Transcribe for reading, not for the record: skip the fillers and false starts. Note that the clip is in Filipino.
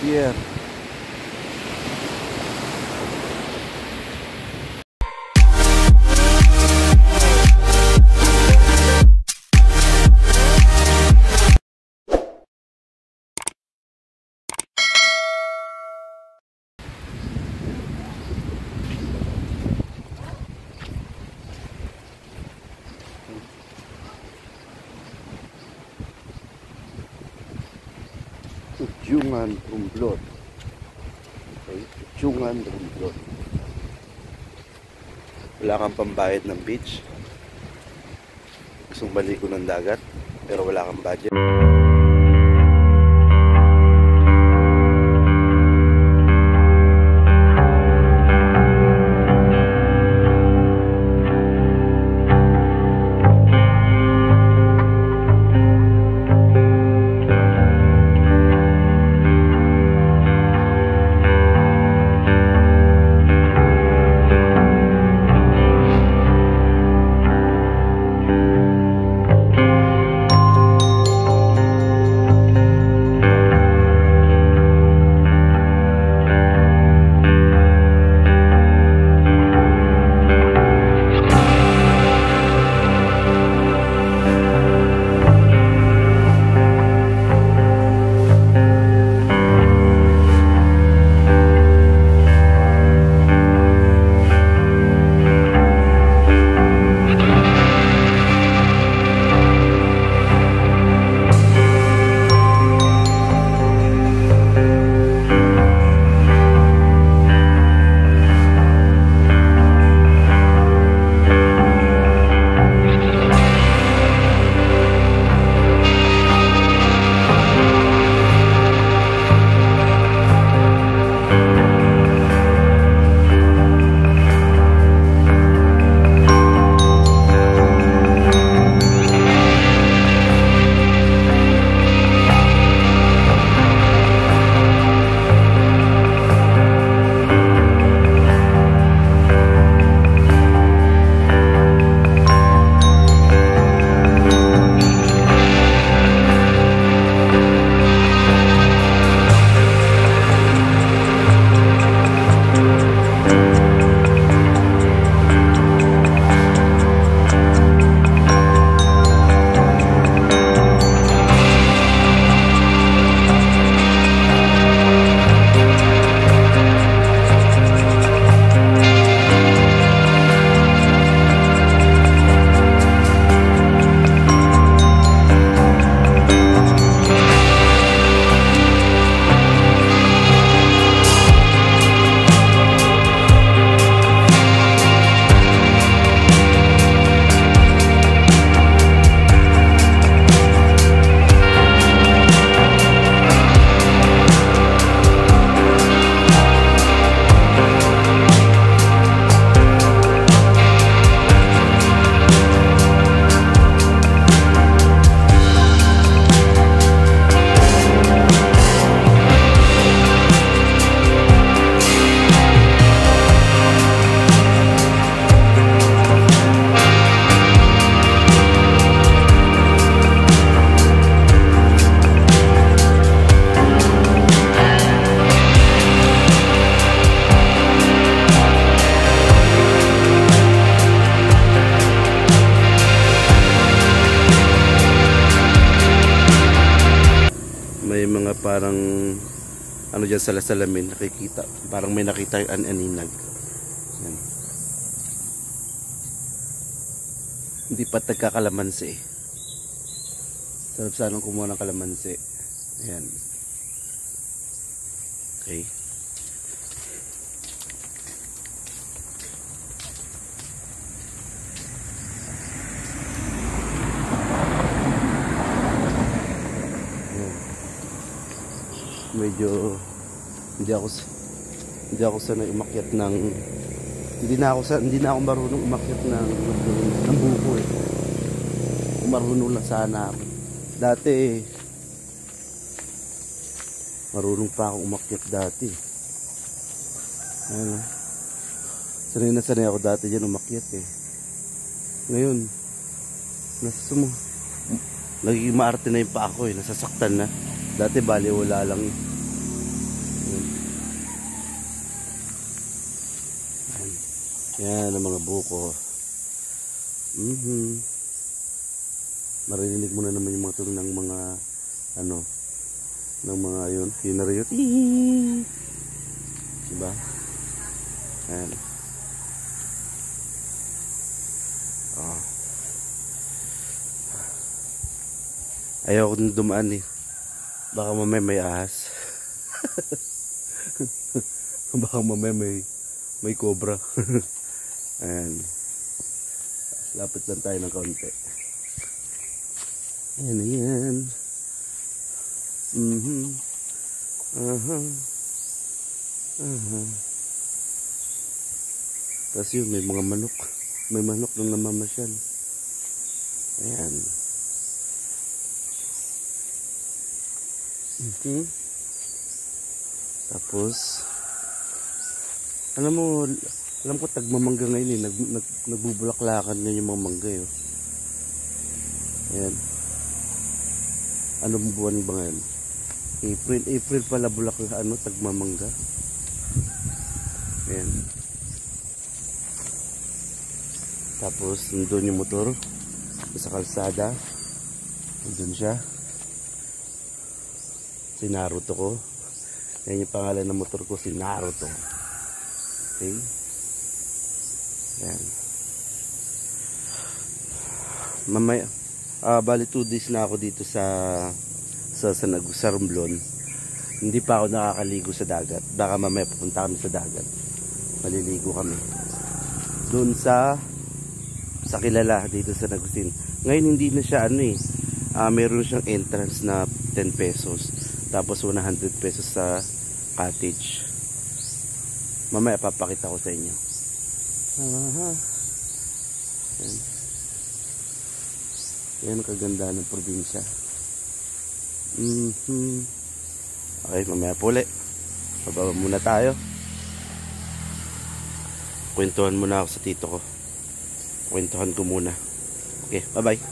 Pierre. Tujungan Romblon. Okay, Tujungan Romblon. Wala kang pambayad ng beach. Gustong maligo ng dagat, pero wala kang budget. Parang ano dyan sa salamin nakikita, parang may nakita yung aninag. Yan. Hindi pa tagkakalamansi. Sarap sanang kumuha ng kalamansi. Ayan. Okay. Medyo hindi ako sanay umakyat ng hindi na ako marunong umakyat ng buko eh. Marunong lang sana ako. Dati marunong pa akong umakyat dati. Ano? Sanay ako dati diyan umakyat eh. Ngayon nagiging maarte na yung pa ako eh, nasasaktan na. Dati bali wala lang. Yan ang mga buko. Marinig mo na naman yung mga tunog ng mga ano, ng mga yun na rin yun. Diba? Ayan. Oh. Ayaw ko dumaan eh. Baka mamaya may ahas. Baka mamaya may cobra. Ayan. Lapit lang tayo ng kaunti. Ayan, ayan. Tapos yun, may mga manok. May manok nung namamasyal. Ayan. Tapos, alam ko tagmamangga ngayon eh. Nagbubulaklakan na yung mga mangga yun. Ayan. Anong buwan ba ngayon? April pala bulaklak, tagmamangga. Ayan. Tapos, nandun yung motor. Sa kalsada. Nandun siya. Si Naruto ko. Yan yung pangalan ng motor ko, si Naruto. Okay? Yan. Mamaya, bali 2 days na ako dito sa Romblon. Hindi pa ako nakakaligo sa dagat. Baka mamaya pupunta kami sa dagat. Maliligo kami. Doon sa Kilala, dito sa Agustin. Ngayon hindi na siya meron siyang entrance na 10 pesos. Tapos 100 pesos sa cottage. Mamaya papakita ko sa inyo. Yan. Yan ang kaganda ng probinsya. Okay, mamaya po ulit. Bababa muna tayo. Kwentuhan muna ako sa tito ko. Kwentuhan ko muna. Okay, bye bye.